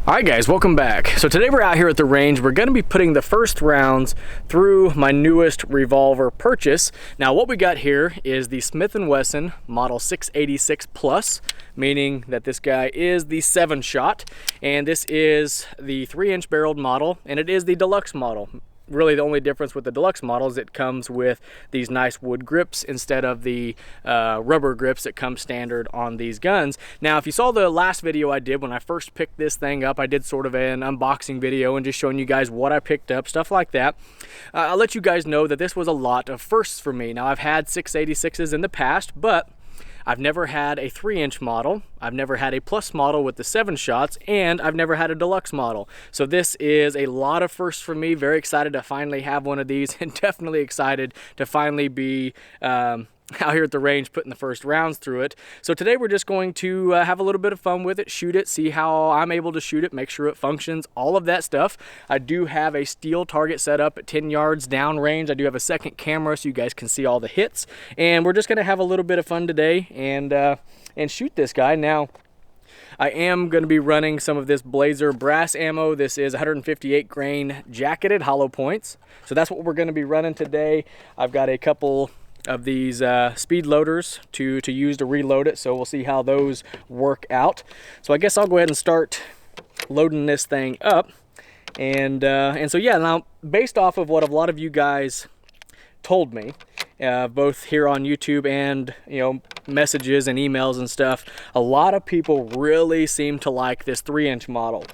Alright guys, welcome back. So today we're out here at the range. We're going to be putting the first rounds through my newest revolver purchase. Now what we got here is the Smith & Wesson Model 686 Plus, meaning that this guy is the 7-shot, and this is the 3-inch barreled model, and it is the Deluxe model. Really the only difference with the Deluxe model is it comes with these nice wood grips instead of the rubber grips that come standard on these guns. Now if you saw the last video I did when I first picked this thing up, I did sort of an unboxing video and just showing you guys what I picked up, stuff like that. I'll let you guys know that this was a lot of firsts for me. Now I've had 686s in the past, but I've never had a 3-inch model, I've never had a Plus model with the 7 shots, and I've never had a Deluxe model. So this is a lot of firsts for me. Very excited to finally have one of these, and definitely excited to finally be out here at the range putting the first rounds through it. So today we're just going to have a little bit of fun with it, shoot it, see how I'm able to shoot it, make sure it functions, all of that stuff. I do have a steel target set up at 10 yards downrange. I do have a second camera so you guys can see all the hits, and we're just going to have a little bit of fun today and shoot this guy. Now I am going to be running some of this Blazer brass ammo. This is 158 grain jacketed hollow points, so that's what we're going to be running today. I've got a couple of these speed loaders to use to reload it, so we'll see how those work out. So I guess I'll go ahead and start loading this thing up, and so yeah, now based off of what a lot of you guys told me, both here on YouTube and messages and emails and stuff, a lot of people really seem to like this 3-inch model.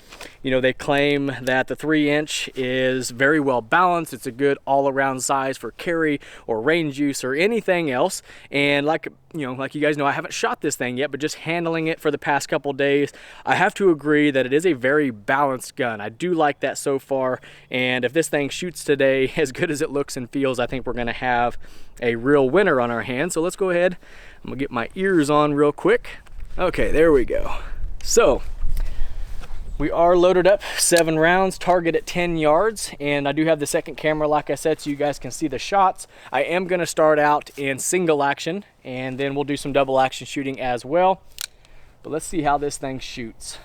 They claim that the 3-inch is very well balanced. It's a good all-around size for carry or range use or anything else. And like you guys know, I haven't shot this thing yet, but just handling it for the past couple days, I have to agree that it is a very balanced gun. I do like that so far, and if this thing shoots today as good as it looks and feels, I think we're going to have a real winner on our hands. So let's go ahead. I'm gonna get my ears on real quick. Okay, there we go. So we are loaded up, 7 rounds, target at 10 yards, and I do have the second camera, like I said, so you guys can see the shots. I am gonna start out in single action, and then we'll do some double action shooting as well. But let's see how this thing shoots.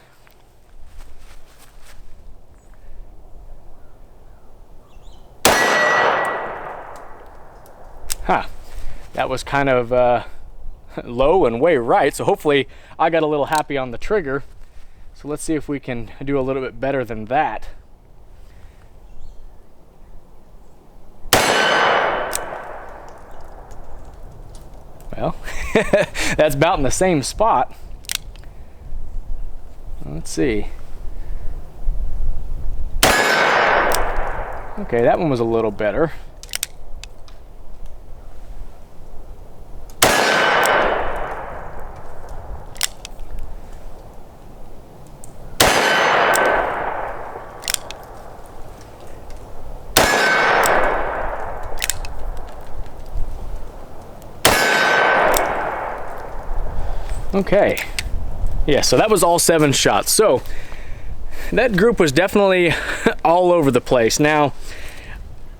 Huh, that was kind of low and way right, so hopefully I got a little happy on the trigger. So let's see if we can do a little bit better than that. Well, that's about in the same spot. Let's see. Okay, that one was a little better. Okay, yeah, so that was all 7 shots. So that group was definitely all over the place. Now,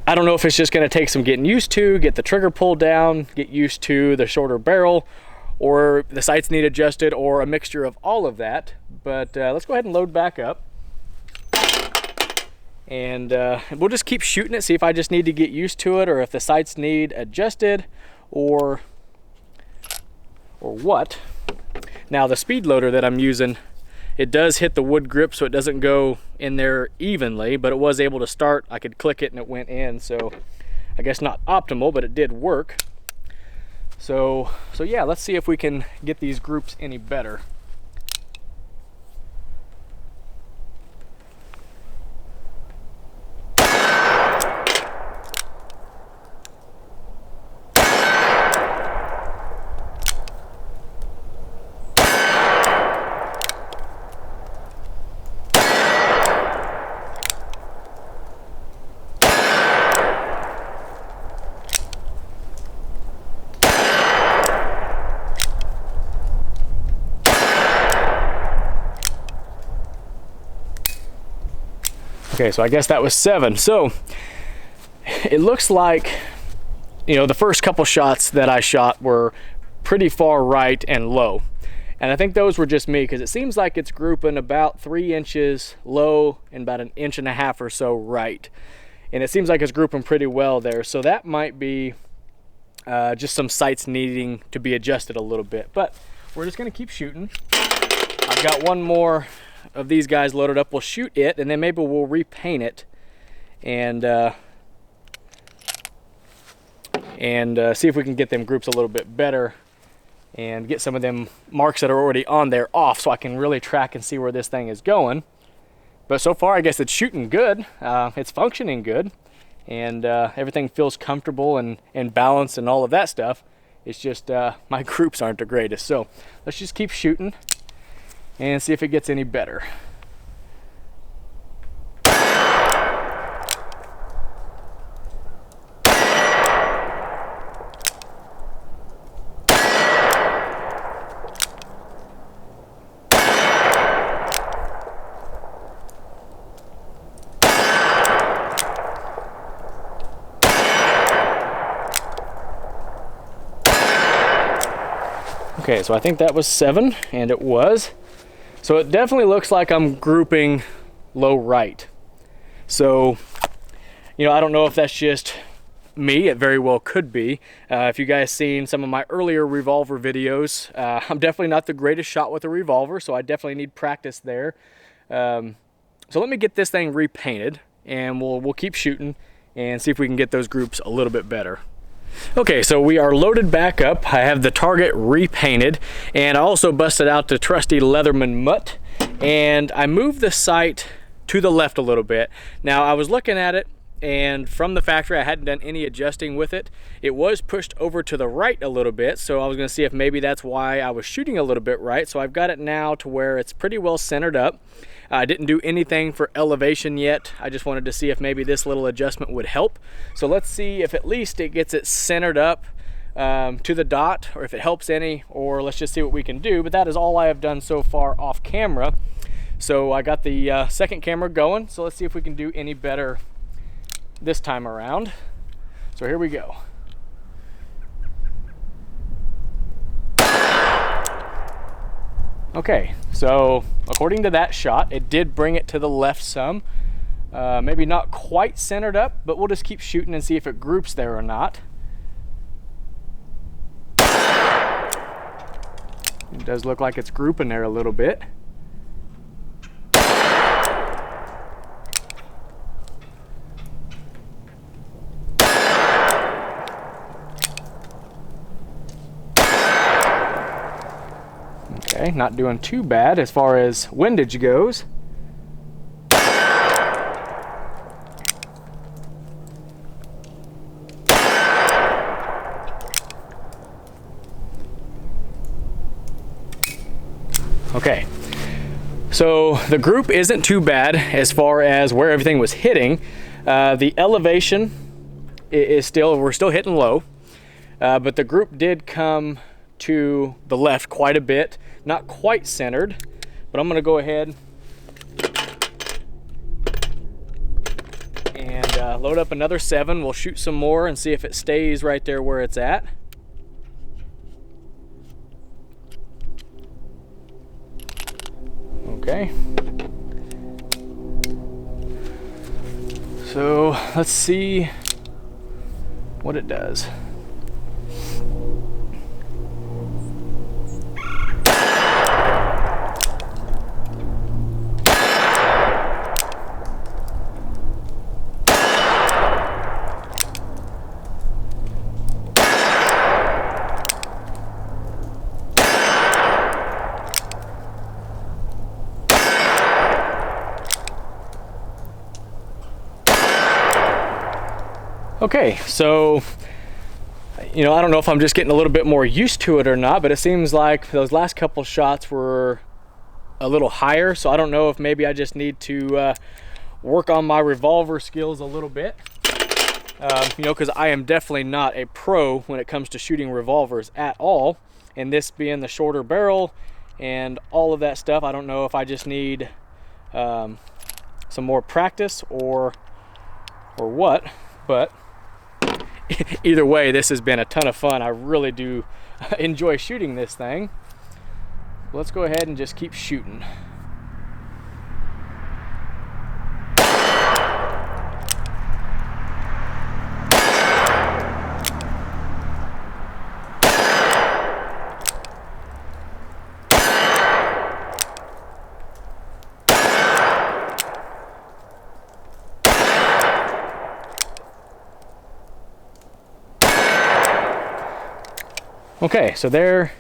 I don't know if it's just going to take some getting used to, get the trigger pulled down, get used to the shorter barrel, or the sights need adjusted, or a mixture of all of that. But let's go ahead and load back up. And we'll just keep shooting it, see if I just need to get used to it, or if the sights need adjusted, or what. Now the speed loader that I'm using, it does hit the wood grip, so it doesn't go in there evenly, but it was able to start. I could click it and it went in, so I guess not optimal, but it did work. So yeah, let's see if we can get these groups any better. Okay, so I guess that was 7. So it looks like, the first couple shots that I shot were pretty far right and low. And I think those were just me, because it seems like it's grouping about 3 inches low and about 1.5 inches or so right. And it seems like it's grouping pretty well there. So that might be just some sights needing to be adjusted a little bit. But we're just gonna keep shooting. I've got one more of these guys loaded up. We'll shoot it, and then maybe we'll repaint it and see if we can get them groups a little bit better and get some of them marks that are already on there off, so I can really track and see where this thing is going. But so far, I guess it's shooting good. It's functioning good, and everything feels comfortable and balanced and all of that stuff. It's just my groups aren't the greatest. So let's just keep shooting and see if it gets any better. Okay, so I think that was 7, and it was. So it definitely looks like I'm grouping low right. So, you know, I don't know if that's just me. It very well could be. If you guys seen some of my earlier revolver videos, I'm definitely not the greatest shot with a revolver, so I definitely need practice there. So let me get this thing repainted, and we'll keep shooting and see if we can get those groups a little bit better. Okay, so we are loaded back up. I have the target repainted, and I also busted out the trusty Leatherman mutt, and I moved the sight to the left a little bit. Now, I was looking at it, and from the factory, I hadn't done any adjusting with it. It was pushed over to the right a little bit, so I was gonna see if maybe that's why I was shooting a little bit right. So I've got it now to where it's pretty well centered up. I didn't do anything for elevation yet. I just wanted to see if maybe this little adjustment would help. So let's see if at least it gets it centered up to the dot, or if it helps any, or let's just see what we can do. But that is all I have done so far off camera. So I got the second camera going, so let's see if we can do any better this time around. So here we go. Okay, so according to that shot, it did bring it to the left some. Maybe not quite centered up, but we'll just keep shooting and see if it groups there or not. It does look like it's grouping there a little bit. Okay, not doing too bad as far as windage goes. Okay, so the group isn't too bad as far as where everything was hitting. The elevation is we're still hitting low, but the group did come to the left quite a bit. Not quite centered, but I'm gonna go ahead and load up another 7. We'll shoot some more and see if it stays right there where it's at. Okay. So let's see what it does. Okay, so, you know, I don't know if I'm just getting a little bit more used to it or not, but it seems like those last couple shots were a little higher, so I don't know if maybe I just need to work on my revolver skills a little bit. You know, because I am definitely not a pro when it comes to shooting revolvers at all, and this being the shorter barrel and all of that stuff, I don't know if I just need some more practice or what, but either way, this has been a ton of fun. I really do enjoy shooting this thing. Let's go ahead and just keep shooting. Okay, so there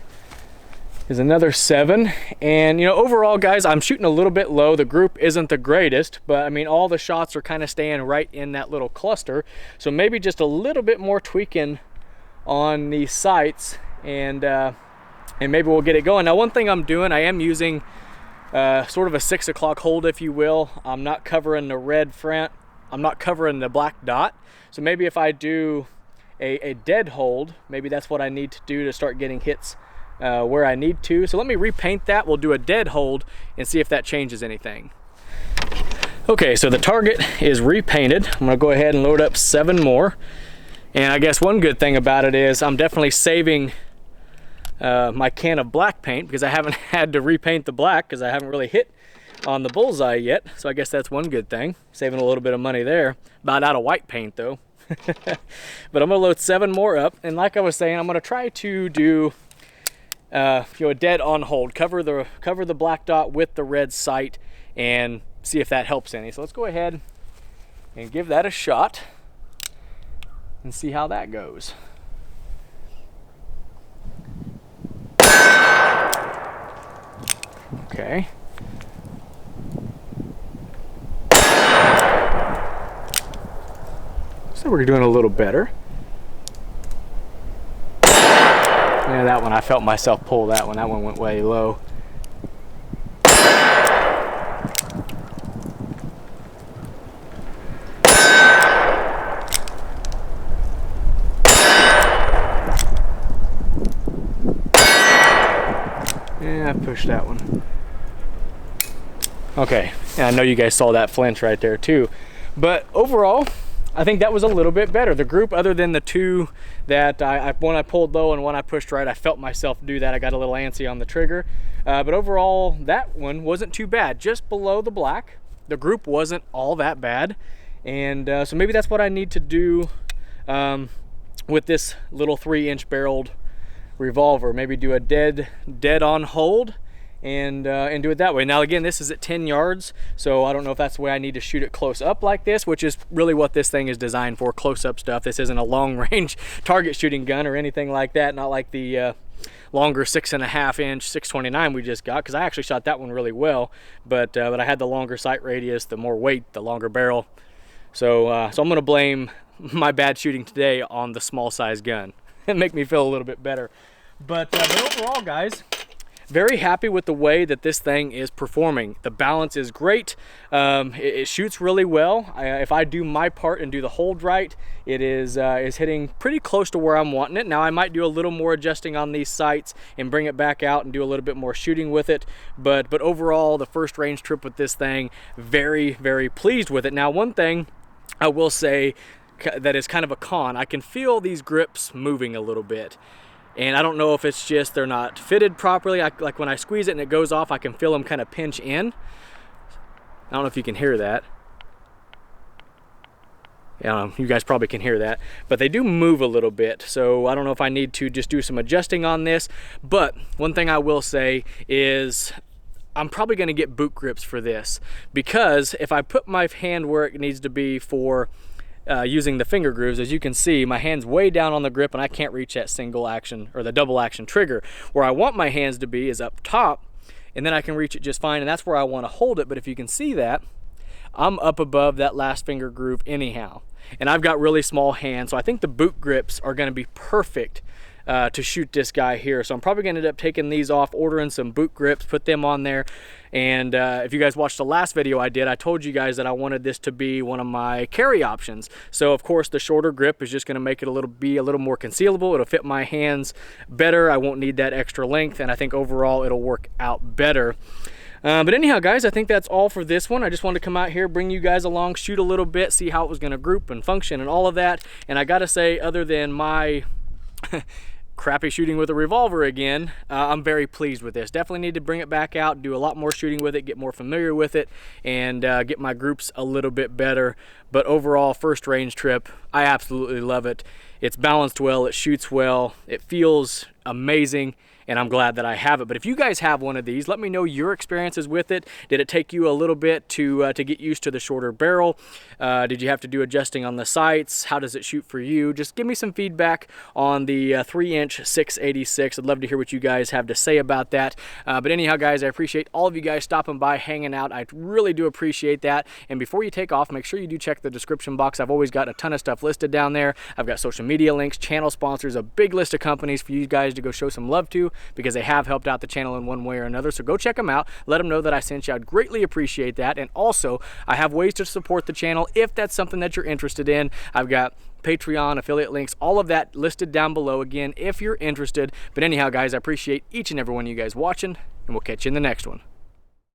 is another 7. And you know, overall guys, I'm shooting a little bit low. The group isn't the greatest, but I mean, all the shots are kind of staying right in that little cluster. So maybe just a little bit more tweaking on these sights, and maybe we'll get it going. Now, one thing I'm doing, I am using sort of a 6 o'clock hold, if you will. I'm not covering the red front. I'm not covering the black dot. So maybe if I do a dead hold, maybe that's what I need to do to start getting hits where I need to. So let me repaint that. We'll do a dead hold and see if that changes anything. Okay, so the target is repainted. I'm gonna go ahead and load up 7 more. And I guess one good thing about it is I'm definitely saving my can of black paint, because I haven't had to repaint the black because I haven't really hit on the bullseye yet. So I guess that's one good thing, saving a little bit of money there. About out of white paint though. But I'm gonna load 7 more up, and like I was saying, I'm gonna try to do you know, a dead on hold, cover the black dot with the red sight, and see if that helps any. So let's go ahead and give that a shot and see how that goes. Okay. So we're doing a little better. Yeah, that one, I felt myself pull that one. That one went way low. Yeah, I pushed that one. Okay, and I know you guys saw that flinch right there too. But overall, I think that was a little bit better. The group, other than the 2 that one I pulled low and one I pushed right, I felt myself do that. I got a little antsy on the trigger. But overall, that one wasn't too bad. Just below the black. The group wasn't all that bad. And so maybe that's what I need to do with this little 3-inch barreled revolver. Maybe do a dead on hold, and do it that way. Now again, this is at 10 yards, so I don't know if that's the way I need to shoot it close up like this, which is really what this thing is designed for, close up stuff. This isn't a long range target shooting gun or anything like that, not like the longer 6.5-inch 629 we just got, because I actually shot that one really well, but I had the longer sight radius, the more weight, the longer barrel. So I'm gonna blame my bad shooting today on the small size gun and make me feel a little bit better. But overall, guys, very happy with the way that this thing is performing. The balance is great. It shoots really well. If I do my part and do the hold right, it is hitting pretty close to where I'm wanting it. Now I might do a little more adjusting on these sights and bring it back out and do a little bit more shooting with it. But overall, the first range trip with this thing, very, very pleased with it. Now, one thing I will say that is kind of a con, I can feel these grips moving a little bit. And I don't know if it's just they're not fitted properly. Like when I squeeze it and it goes off, I can feel them kind of pinch in. I don't know if you can hear that. You guys probably can hear that, but they do move a little bit. So I don't know if I need to just do some adjusting on this. But one thing I will say is I'm probably going to get boot grips for this, because if I put my hand where it needs to be for using the finger grooves, as you can see, my hand's way down on the grip and I can't reach that single action or the double action trigger. Where I want my hands to be is up top, and then I can reach it just fine, and that's where I want to hold it. But if you can see that, I'm up above that last finger groove anyhow, and I've got really small hands, so I think the boot grips are going to be perfect to shoot this guy here. So I'm probably going to end up taking these off, ordering some boot grips, put them on there. And if you guys watched the last video I did, I told you guys that I wanted this to be one of my carry options. So of course the shorter grip is just going to make it be a little more concealable. It'll fit my hands better. I won't need that extra length, and I think overall it'll work out better. But anyhow, guys, I think that's all for this one. I just wanted to come out here, bring you guys along, shoot a little bit, see how it was going to group and function and all of that. And I gotta say, other than my crappy shooting with a revolver again, I'm very pleased with this. Definitely need to bring it back out, do a lot more shooting with it, get more familiar with it, and get my groups a little bit better. But overall, first range trip, I absolutely love it. It's balanced well, it shoots well, it feels amazing, and I'm glad that I have it. But if you guys have one of these, let me know your experiences with it. Did it take you a little bit to get used to the shorter barrel? Did you have to do adjusting on the sights? How does it shoot for you? Just give me some feedback on the 3-inch 686. I'd love to hear what you guys have to say about that. But anyhow, guys, I appreciate all of you guys stopping by, hanging out. I really do appreciate that. And before you take off, make sure you do check the description box. I've always got a ton of stuff listed down there. I've got social media links, channel sponsors, a big list of companies for you guys to go show some love to, because they have helped out the channel in one way or another. So go check them out. Let them know that I sent you. I'd greatly appreciate that. And also, I have ways to support the channel if that's something that you're interested in. I've got Patreon, affiliate links, all of that listed down below again if you're interested. But anyhow, guys, I appreciate each and every one of you guys watching, and we'll catch you in the next one.